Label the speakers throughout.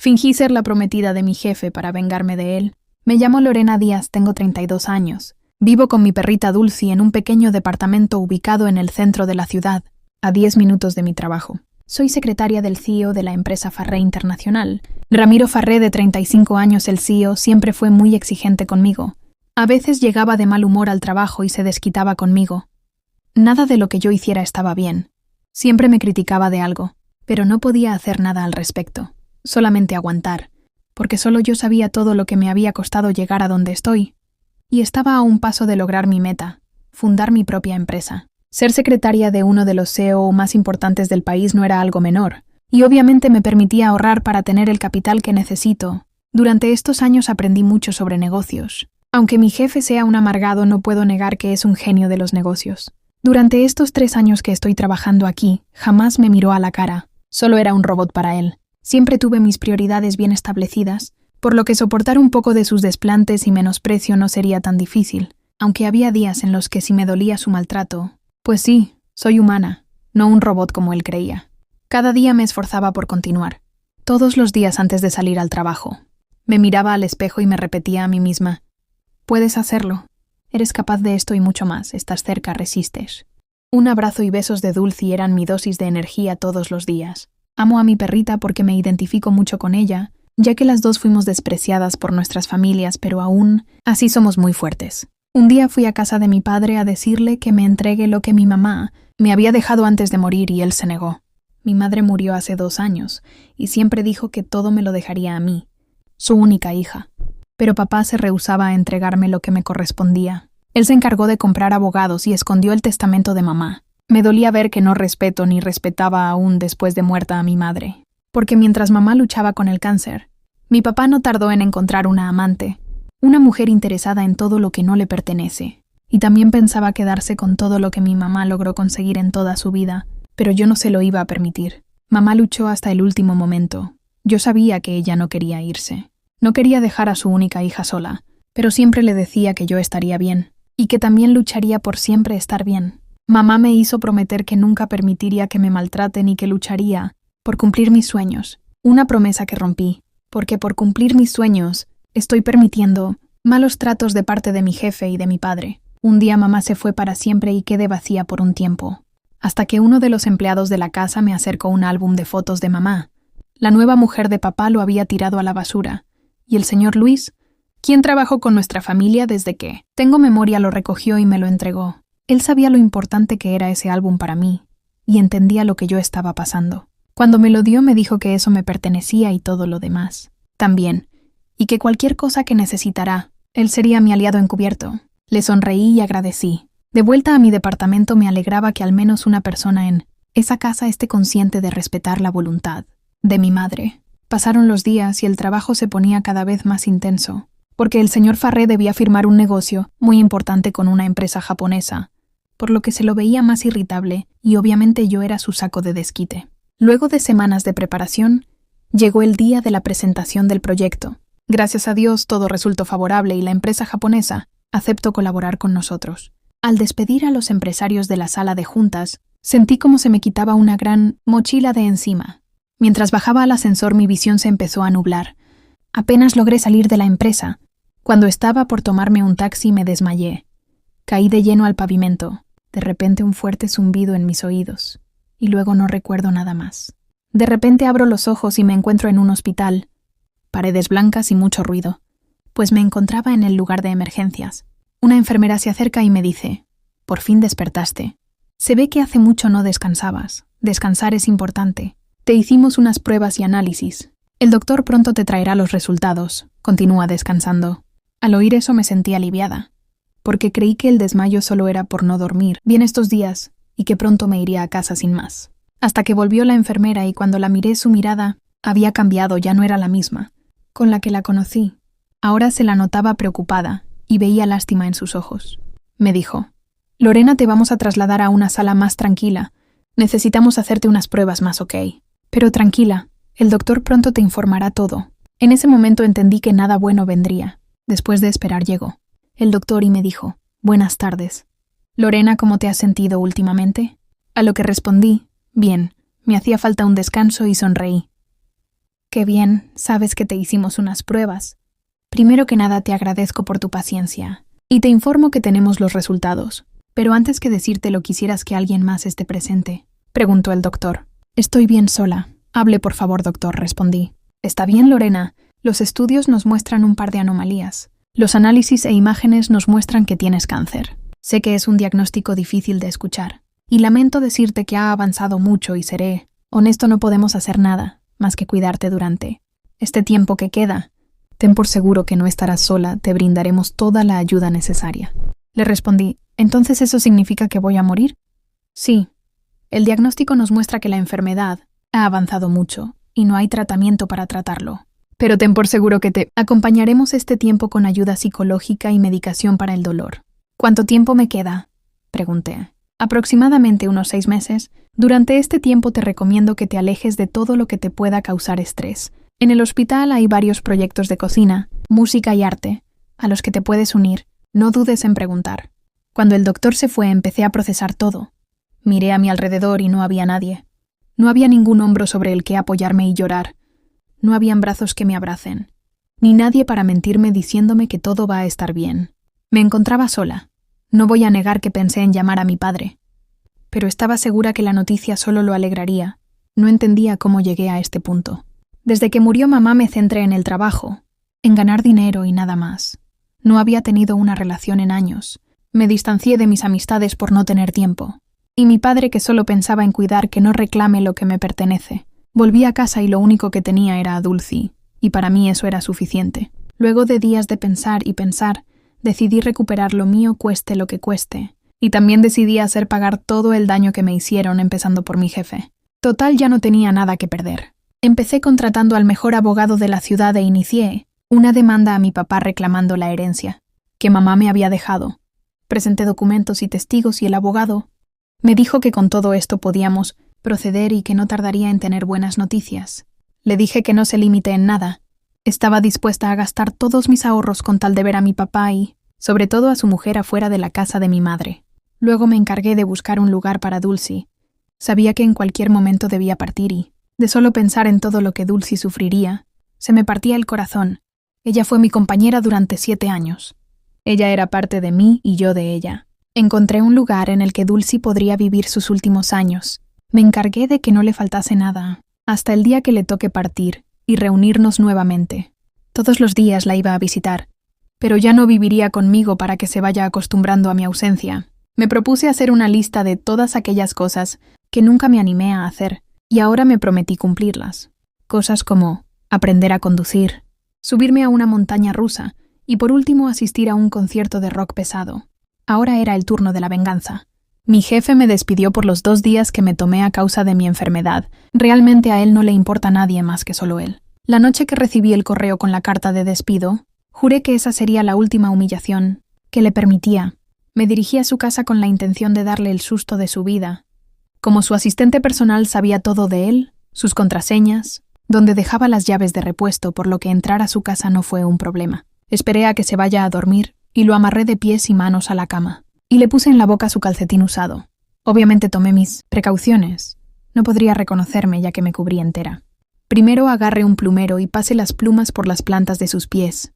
Speaker 1: Fingí ser la prometida de mi jefe para vengarme de él. Me llamo Lorena Díaz, tengo 32 años. Vivo con mi perrita Dulcie en un pequeño departamento ubicado en el centro de la ciudad, a 10 minutos de mi trabajo. Soy secretaria del CEO de la empresa Farré Internacional. Ramiro Farré, de 35 años, el CEO, siempre fue muy exigente conmigo. A veces llegaba de mal humor al trabajo y se desquitaba conmigo. Nada de lo que yo hiciera estaba bien. Siempre me criticaba de algo, pero no podía hacer nada al respecto. Solamente aguantar, porque solo yo sabía todo lo que me había costado llegar a donde estoy. Y estaba a un paso de lograr mi meta, fundar mi propia empresa. Ser secretaria de uno de los CEO más importantes del país no era algo menor, y obviamente me permitía ahorrar para tener el capital que necesito. Durante estos años aprendí mucho sobre negocios. Aunque mi jefe sea un amargado, no puedo negar que es un genio de los negocios. Durante estos 3 años que estoy trabajando aquí, jamás me miró a la cara. Solo era un robot para él. Siempre tuve mis prioridades bien establecidas, por lo que soportar un poco de sus desplantes y menosprecio no sería tan difícil, aunque había días en los que sí me dolía su maltrato. Pues sí, soy humana, no un robot como él creía. Cada día me esforzaba por continuar. Todos los días antes de salir al trabajo. Me miraba al espejo y me repetía a mí misma: puedes hacerlo. Eres capaz de esto y mucho más. Estás cerca, resistes. Un abrazo y besos de Dulcie eran mi dosis de energía todos los días. Amo a mi perrita porque me identifico mucho con ella, ya que las dos fuimos despreciadas por nuestras familias, pero aún así somos muy fuertes. Un día fui a casa de mi padre a decirle que me entregue lo que mi mamá me había dejado antes de morir y él se negó. Mi madre murió hace 2 años y siempre dijo que todo me lo dejaría a mí, su única hija. Pero papá se rehusaba a entregarme lo que me correspondía. Él se encargó de comprar abogados y escondió el testamento de mamá. Me dolía ver que no respeto ni respetaba aún después de muerta a mi madre. Porque mientras mamá luchaba con el cáncer, mi papá no tardó en encontrar una amante, una mujer interesada en todo lo que no le pertenece. Y también pensaba quedarse con todo lo que mi mamá logró conseguir en toda su vida, pero yo no se lo iba a permitir. Mamá luchó hasta el último momento. Yo sabía que ella no quería irse. No quería dejar a su única hija sola, pero siempre le decía que yo estaría bien, y que también lucharía por siempre estar bien. Mamá me hizo prometer que nunca permitiría que me maltraten y que lucharía por cumplir mis sueños. Una promesa que rompí, porque por cumplir mis sueños estoy permitiendo malos tratos de parte de mi jefe y de mi padre. Un día mamá se fue para siempre y quedé vacía por un tiempo, hasta que uno de los empleados de la casa me acercó un álbum de fotos de mamá. La nueva mujer de papá lo había tirado a la basura, y el señor Luis, quien trabajó con nuestra familia desde que tengo memoria, lo recogió y me lo entregó. Él sabía lo importante que era ese álbum para mí, y entendía lo que yo estaba pasando. Cuando me lo dio me dijo que eso me pertenecía y todo lo demás también, y que cualquier cosa que necesitara, él sería mi aliado encubierto. Le sonreí y agradecí. De vuelta a mi departamento me alegraba que al menos una persona en esa casa esté consciente de respetar la voluntad de mi madre. Pasaron los días y el trabajo se ponía cada vez más intenso, porque el señor Farré debía firmar un negocio muy importante con una empresa japonesa, por lo que se lo veía más irritable y obviamente yo era su saco de desquite. Luego de semanas de preparación, llegó el día de la presentación del proyecto. Gracias a Dios todo resultó favorable y la empresa japonesa aceptó colaborar con nosotros. Al despedir a los empresarios de la sala de juntas, sentí como se me quitaba una gran mochila de encima. Mientras bajaba al ascensor mi visión se empezó a nublar. Apenas logré salir de la empresa. Cuando estaba por tomarme un taxi me desmayé. Caí de lleno al pavimento. De repente un fuerte zumbido en mis oídos. Y luego no recuerdo nada más. De repente abro los ojos y me encuentro en un hospital. Paredes blancas y mucho ruido, pues me encontraba en el lugar de emergencias. Una enfermera se acerca y me dice: «Por fin despertaste. Se ve que hace mucho no descansabas. Descansar es importante. Te hicimos unas pruebas y análisis. El doctor pronto te traerá los resultados. Continúa descansando». Al oír eso me sentí aliviada, porque creí que el desmayo solo era por no dormir bien estos días y que pronto me iría a casa sin más. Hasta que volvió la enfermera y cuando la miré su mirada había cambiado, ya no era la misma con la que la conocí. Ahora se la notaba preocupada y veía lástima en sus ojos. Me dijo: «Lorena, te vamos a trasladar a una sala más tranquila. Necesitamos hacerte unas pruebas más, ¿ok? Pero tranquila, el doctor pronto te informará todo». En ese momento entendí que nada bueno vendría. Después de esperar llegó el doctor y me dijo: «Buenas tardes. Lorena, ¿cómo te has sentido últimamente?». A lo que respondí: «Bien, me hacía falta un descanso» y sonreí. Qué bien, sabes que te hicimos unas pruebas. Primero que nada te agradezco por tu paciencia y te informo que tenemos los resultados. Pero antes que decírtelo, ¿quisieras que alguien más esté presente?, preguntó el doctor. Estoy bien sola. Hable por favor, doctor, respondí. Está bien, Lorena. Los estudios nos muestran un par de anomalías. Los análisis e imágenes nos muestran que tienes cáncer. Sé que es un diagnóstico difícil de escuchar. Y lamento decirte que ha avanzado mucho y seré honesto, no podemos hacer nada más que cuidarte durante este tiempo que queda. Ten por seguro que no estarás sola, te brindaremos toda la ayuda necesaria. Le respondí, ¿entonces eso significa que voy a morir? Sí. El diagnóstico nos muestra que la enfermedad ha avanzado mucho y no hay tratamiento para tratarlo. Pero ten por seguro que te acompañaremos este tiempo con ayuda psicológica y medicación para el dolor. ¿Cuánto tiempo me queda?, pregunté. Aproximadamente unos 6 meses. Durante este tiempo te recomiendo que te alejes de todo lo que te pueda causar estrés. En el hospital hay varios proyectos de cocina, música y arte, a los que te puedes unir. No dudes en preguntar. Cuando el doctor se fue, empecé a procesar todo. Miré a mi alrededor y no había nadie. No había ningún hombro sobre el que apoyarme y llorar. No habían brazos que me abracen, ni nadie para mentirme diciéndome que todo va a estar bien. Me encontraba sola. No voy a negar que pensé en llamar a mi padre, pero estaba segura que la noticia solo lo alegraría. No entendía cómo llegué a este punto. Desde que murió mamá me centré en el trabajo, en ganar dinero y nada más. No había tenido una relación en años. Me distancié de mis amistades por no tener tiempo. Y mi padre, que solo pensaba en cuidar que no reclame lo que me pertenece. Volví a casa y lo único que tenía era a Dulcie, y para mí eso era suficiente. Luego de días de pensar y pensar, decidí recuperar lo mío cueste lo que cueste, y también decidí hacer pagar todo el daño que me hicieron, empezando por mi jefe. Total, ya no tenía nada que perder. Empecé contratando al mejor abogado de la ciudad e inicié una demanda a mi papá reclamando la herencia que mamá me había dejado. Presenté documentos y testigos y el abogado me dijo que con todo esto podíamos proceder y que no tardaría en tener buenas noticias. Le dije que no se limite en nada. Estaba dispuesta a gastar todos mis ahorros con tal de ver a mi papá y, sobre todo, a su mujer afuera de la casa de mi madre. Luego me encargué de buscar un lugar para Dulcie. Sabía que en cualquier momento debía partir y, de solo pensar en todo lo que Dulcie sufriría, se me partía el corazón. Ella fue mi compañera durante 7 años. Ella era parte de mí y yo de ella. Encontré un lugar en el que Dulcie podría vivir sus últimos años. Me encargué de que no le faltase nada, hasta el día que le toque partir y reunirnos nuevamente. Todos los días la iba a visitar, pero ya no viviría conmigo para que se vaya acostumbrando a mi ausencia. Me propuse hacer una lista de todas aquellas cosas que nunca me animé a hacer, y ahora me prometí cumplirlas. Cosas como aprender a conducir, subirme a una montaña rusa y por último asistir a un concierto de rock pesado. Ahora era el turno de la venganza. Mi jefe me despidió por los 2 días que me tomé a causa de mi enfermedad. Realmente a él no le importa a nadie más que solo él. La noche que recibí el correo con la carta de despido, juré que esa sería la última humillación que le permitía. Me dirigí a su casa con la intención de darle el susto de su vida. Como su asistente personal sabía todo de él, sus contraseñas, donde dejaba las llaves de repuesto, por lo que entrar a su casa no fue un problema. Esperé a que se vaya a dormir y lo amarré de pies y manos a la cama. Y le puse en la boca su calcetín usado. Obviamente tomé mis precauciones. No podría reconocerme ya que me cubrí entera. Primero agarré un plumero y pasé las plumas por las plantas de sus pies.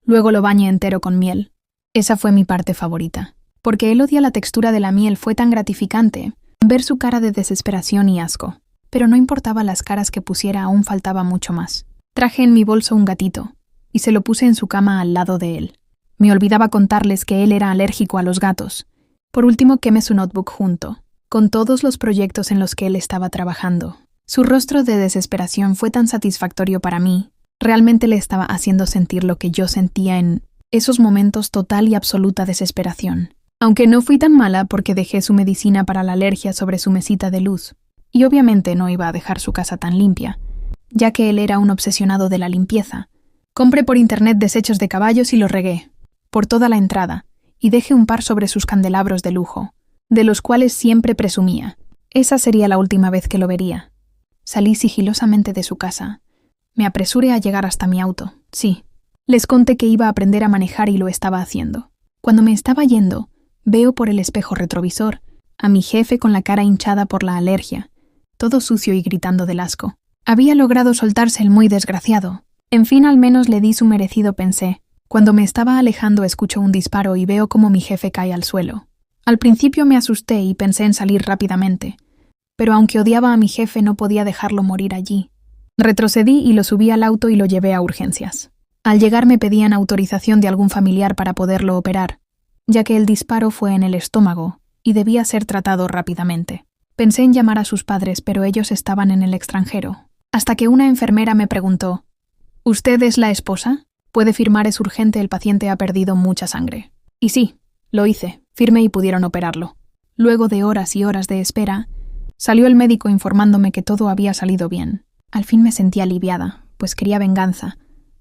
Speaker 1: Luego lo bañé entero con miel. Esa fue mi parte favorita, porque él odia la textura de la miel. Fue tan gratificante ver su cara de desesperación y asco. Pero no importaba las caras que pusiera, aún faltaba mucho más. Traje en mi bolso un gatito y se lo puse en su cama al lado de él. Me olvidaba contarles que él era alérgico a los gatos. Por último, quemé su notebook junto con todos los proyectos en los que él estaba trabajando. Su rostro de desesperación fue tan satisfactorio para mí. Realmente le estaba haciendo sentir lo que yo sentía en esos momentos: total y absoluta desesperación. Aunque no fui tan mala porque dejé su medicina para la alergia sobre su mesita de luz. Y obviamente no iba a dejar su casa tan limpia, ya que él era un obsesionado de la limpieza. Compré por internet desechos de caballos y los regué por toda la entrada, y dejé un par sobre sus candelabros de lujo, de los cuales siempre presumía. Esa sería la última vez que lo vería. Salí sigilosamente de su casa. Me apresuré a llegar hasta mi auto. Sí, les conté que iba a aprender a manejar y lo estaba haciendo. Cuando me estaba yendo, veo por el espejo retrovisor a mi jefe con la cara hinchada por la alergia, todo sucio y gritando del asco. Había logrado soltarse el muy desgraciado. En fin, al menos le di su merecido, pensé. Cuando me estaba alejando escucho un disparo y veo cómo mi jefe cae al suelo. Al principio me asusté y pensé en salir rápidamente. Pero aunque odiaba a mi jefe no podía dejarlo morir allí. Retrocedí y lo subí al auto y lo llevé a urgencias. Al llegar me pedían autorización de algún familiar para poderlo operar, ya que el disparo fue en el estómago y debía ser tratado rápidamente. Pensé en llamar a sus padres, pero ellos estaban en el extranjero. Hasta que una enfermera me preguntó: ¿Usted es la esposa? Puede firmar, es urgente, el paciente ha perdido mucha sangre. Y sí, lo hice, firmé y pudieron operarlo. Luego de horas y horas de espera, salió el médico informándome que todo había salido bien. Al fin me sentí aliviada, pues quería venganza,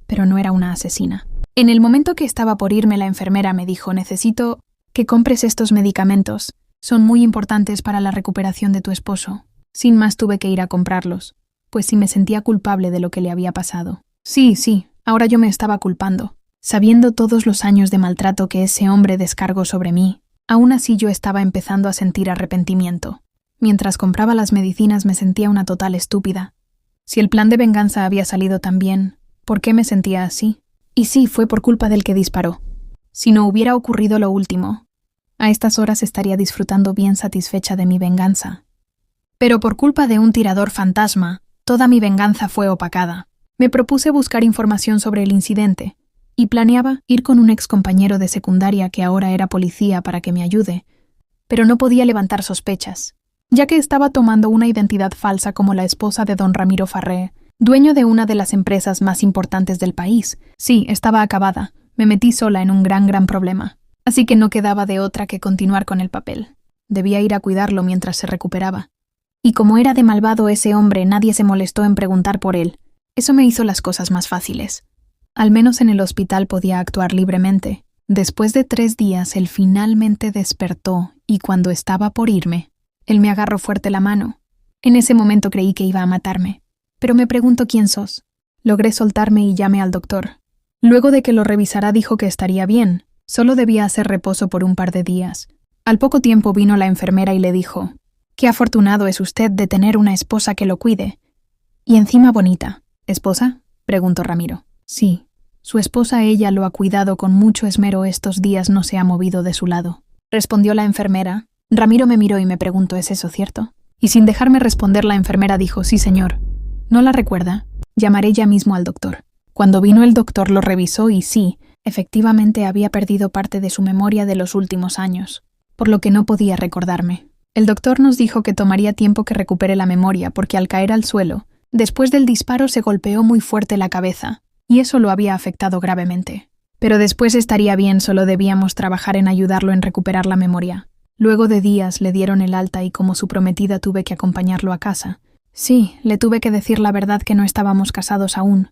Speaker 1: pero no era una asesina. En el momento que estaba por irme, la enfermera me dijo: necesito que compres estos medicamentos. Son muy importantes para la recuperación de tu esposo. Sin más tuve que ir a comprarlos, pues sí me sentía culpable de lo que le había pasado. Sí, ahora yo me estaba culpando. Sabiendo todos los años de maltrato que ese hombre descargó sobre mí, aún así yo estaba empezando a sentir arrepentimiento. Mientras compraba las medicinas me sentía una total estúpida. Si el plan de venganza había salido tan bien, ¿por qué me sentía así? Y sí, fue por culpa del que disparó. Si no hubiera ocurrido lo último, a estas horas estaría disfrutando bien satisfecha de mi venganza. Pero por culpa de un tirador fantasma, toda mi venganza fue opacada. Me propuse buscar información sobre el incidente y planeaba ir con un excompañero de secundaria que ahora era policía para que me ayude, pero no podía levantar sospechas, ya que estaba tomando una identidad falsa como la esposa de don Ramiro Farré, dueño de una de las empresas más importantes del país. Sí, estaba acabada. Me metí sola en un gran problema. Así que no quedaba de otra que continuar con el papel. Debía ir a cuidarlo mientras se recuperaba. Y como era de malvado ese hombre, nadie se molestó en preguntar por él. Eso me hizo las cosas más fáciles. Al menos en el hospital podía actuar libremente. Después de 3 días, él finalmente despertó y cuando estaba por irme, él me agarró fuerte la mano. En ese momento creí que iba a matarme. Pero me preguntó: ¿quién sos? Logré soltarme y llamé al doctor. Luego de que lo revisara dijo que estaría bien, solo debía hacer reposo por un par de días. Al poco tiempo vino la enfermera y le dijo: «Qué afortunado es usted de tener una esposa que lo cuide. Y encima bonita». «¿Esposa?», preguntó Ramiro. «Sí, su esposa, ella lo ha cuidado con mucho esmero estos días, no se ha movido de su lado», respondió la enfermera. Ramiro me miró y me preguntó: «¿Es eso cierto?». Y sin dejarme responder, la enfermera dijo: «Sí, señor». «¿No la recuerda? Llamaré ya mismo al doctor». Cuando vino el doctor lo revisó y sí, efectivamente había perdido parte de su memoria de los últimos años, por lo que no podía recordarme. El doctor nos dijo que tomaría tiempo que recupere la memoria porque al caer al suelo, después del disparo se golpeó muy fuerte la cabeza, y eso lo había afectado gravemente. Pero después estaría bien, solo debíamos trabajar en ayudarlo en recuperar la memoria. Luego de días le dieron el alta y como su prometida tuve que acompañarlo a casa. Sí, le tuve que decir la verdad, que no estábamos casados aún,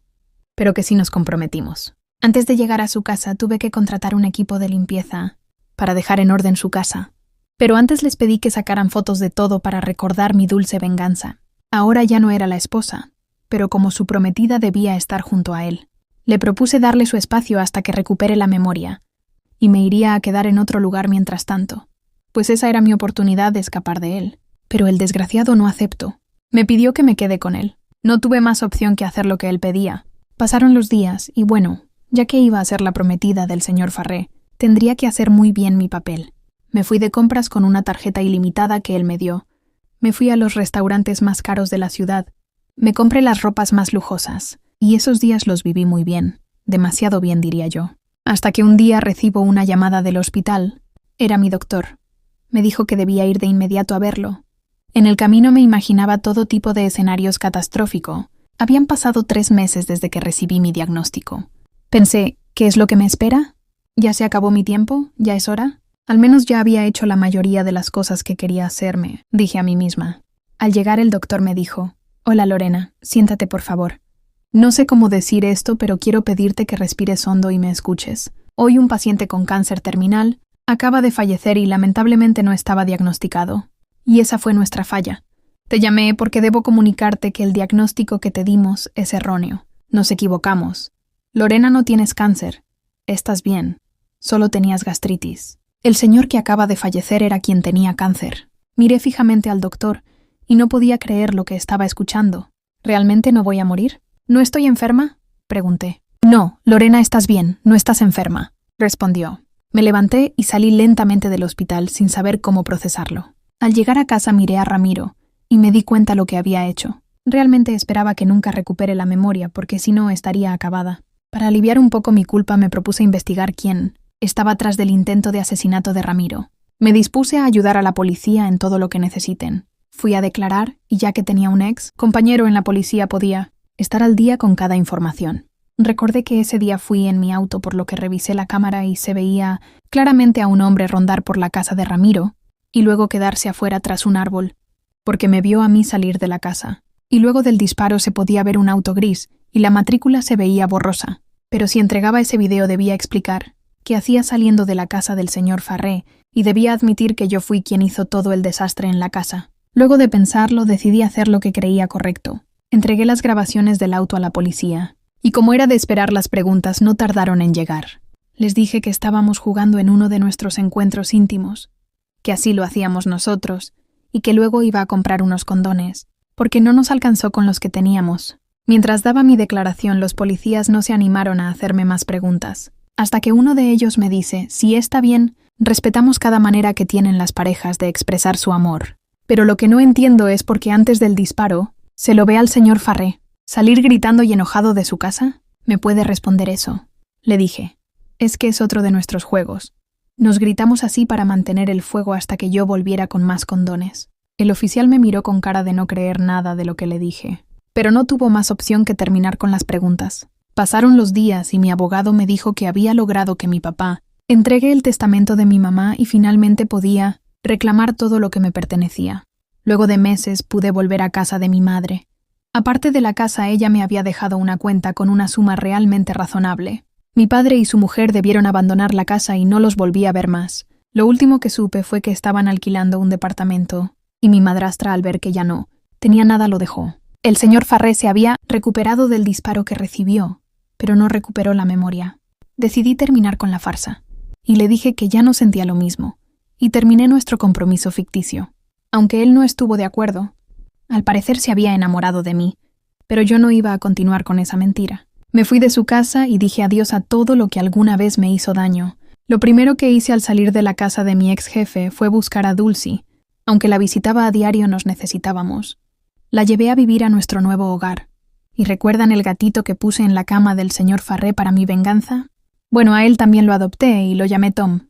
Speaker 1: pero que sí nos comprometimos. Antes de llegar a su casa tuve que contratar un equipo de limpieza para dejar en orden su casa. Pero antes les pedí que sacaran fotos de todo para recordar mi dulce venganza. Ahora ya no era la esposa, pero como su prometida debía estar junto a él. Le propuse darle su espacio hasta que recupere la memoria, y me iría a quedar en otro lugar mientras tanto, pues esa era mi oportunidad de escapar de él. Pero el desgraciado no aceptó. Me pidió que me quede con él. No tuve más opción que hacer lo que él pedía. Pasaron los días y bueno, ya que iba a ser la prometida del señor Farré, tendría que hacer muy bien mi papel. Me fui de compras con una tarjeta ilimitada que él me dio. Me fui a los restaurantes más caros de la ciudad. Me compré las ropas más lujosas. Y esos días los viví muy bien. Demasiado bien, diría yo. Hasta que un día recibo una llamada del hospital. Era mi doctor. Me dijo que debía ir de inmediato a verlo. En el camino me imaginaba todo tipo de escenarios catastróficos. Habían pasado 3 meses desde que recibí mi diagnóstico. Pensé: ¿qué es lo que me espera? ¿Ya se acabó mi tiempo? ¿Ya es hora? Al menos ya había hecho la mayoría de las cosas que quería hacerme, dije a mí misma. Al llegar el doctor me dijo: «Hola Lorena, siéntate por favor. No sé cómo decir esto, pero quiero pedirte que respires hondo y me escuches. Hoy un paciente con cáncer terminal acaba de fallecer y lamentablemente no estaba diagnosticado. Y esa fue nuestra falla. Te llamé porque debo comunicarte que el diagnóstico que te dimos es erróneo. Nos equivocamos. Lorena, no tienes cáncer. Estás bien. Solo tenías gastritis». El señor que acaba de fallecer era quien tenía cáncer. Miré fijamente al doctor y no podía creer lo que estaba escuchando. ¿Realmente no voy a morir? ¿No estoy enferma?, pregunté. No, Lorena, estás bien, no estás enferma, respondió. Me levanté y salí lentamente del hospital sin saber cómo procesarlo. Al llegar a casa miré a Ramiro y me di cuenta lo que había hecho. Realmente esperaba que nunca recupere la memoria porque si no estaría acabada. Para aliviar un poco mi culpa me propuse investigar quién estaba tras del intento de asesinato de Ramiro. Me dispuse a ayudar a la policía en todo lo que necesiten. Fui a declarar y ya que tenía un ex compañero en la policía podía estar al día con cada información. Recordé que ese día fui en mi auto por lo que revisé la cámara y se veía claramente a un hombre rondar por la casa de Ramiro y luego quedarse afuera tras un árbol, porque me vio a mí salir de la casa. Y luego del disparo se podía ver un auto gris y la matrícula se veía borrosa. Pero si entregaba ese video debía explicar qué hacía saliendo de la casa del señor Farré y debía admitir que yo fui quien hizo todo el desastre en la casa. Luego de pensarlo decidí hacer lo que creía correcto. Entregué las grabaciones del auto a la policía. Y como era de esperar, las preguntas no tardaron en llegar. Les dije que estábamos jugando en uno de nuestros encuentros íntimos, que así lo hacíamos nosotros, y que luego iba a comprar unos condones, porque no nos alcanzó con los que teníamos. Mientras daba mi declaración, los policías no se animaron a hacerme más preguntas, hasta que uno de ellos me dice, si está bien, respetamos cada manera que tienen las parejas de expresar su amor. Pero lo que no entiendo es por qué antes del disparo se lo ve al señor Farré. ¿Salir gritando y enojado de su casa? ¿Me puede responder eso?, le dije. Es que es otro de nuestros juegos. Nos gritamos así para mantener el fuego hasta que yo volviera con más condones. El oficial me miró con cara de no creer nada de lo que le dije. Pero no tuvo más opción que terminar con las preguntas. Pasaron los días y mi abogado me dijo que había logrado que mi papá entregue el testamento de mi mamá y finalmente podía reclamar todo lo que me pertenecía. Luego de meses pude volver a casa de mi madre. Aparte de la casa, ella me había dejado una cuenta con una suma realmente razonable. Mi padre y su mujer debieron abandonar la casa y no los volví a ver más. Lo último que supe fue que estaban alquilando un departamento, y mi madrastra, al ver que ya no tenía nada, lo dejó. El señor Farré se había recuperado del disparo que recibió, pero no recuperó la memoria. Decidí terminar con la farsa, y le dije que ya no sentía lo mismo, y terminé nuestro compromiso ficticio. Aunque él no estuvo de acuerdo, al parecer se había enamorado de mí, pero yo no iba a continuar con esa mentira. Me fui de su casa y dije adiós a todo lo que alguna vez me hizo daño. Lo primero que hice al salir de la casa de mi ex jefe fue buscar a Dulcie. Aunque la visitaba a diario, nos necesitábamos. La llevé a vivir a nuestro nuevo hogar. ¿Y recuerdan el gatito que puse en la cama del señor Farré para mi venganza? Bueno, a él también lo adopté y lo llamé Tom.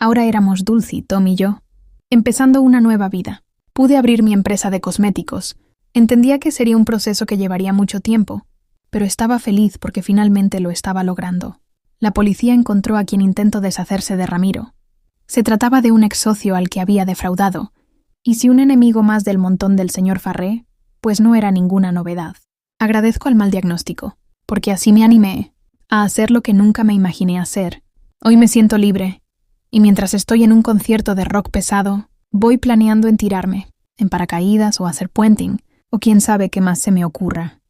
Speaker 1: Ahora éramos Dulcie, Tom y yo, empezando una nueva vida. Pude abrir mi empresa de cosméticos. Entendía que sería un proceso que llevaría mucho tiempo, pero estaba feliz porque finalmente lo estaba logrando. La policía encontró a quien intentó deshacerse de Ramiro. Se trataba de un ex socio al que había defraudado, y si un enemigo más del montón del señor Farré, pues no era ninguna novedad. Agradezco al mal diagnóstico, porque así me animé a hacer lo que nunca me imaginé hacer. Hoy me siento libre, y mientras estoy en un concierto de rock pesado, voy planeando en tirarme, en paracaídas o hacer puenting, o quién sabe qué más se me ocurra.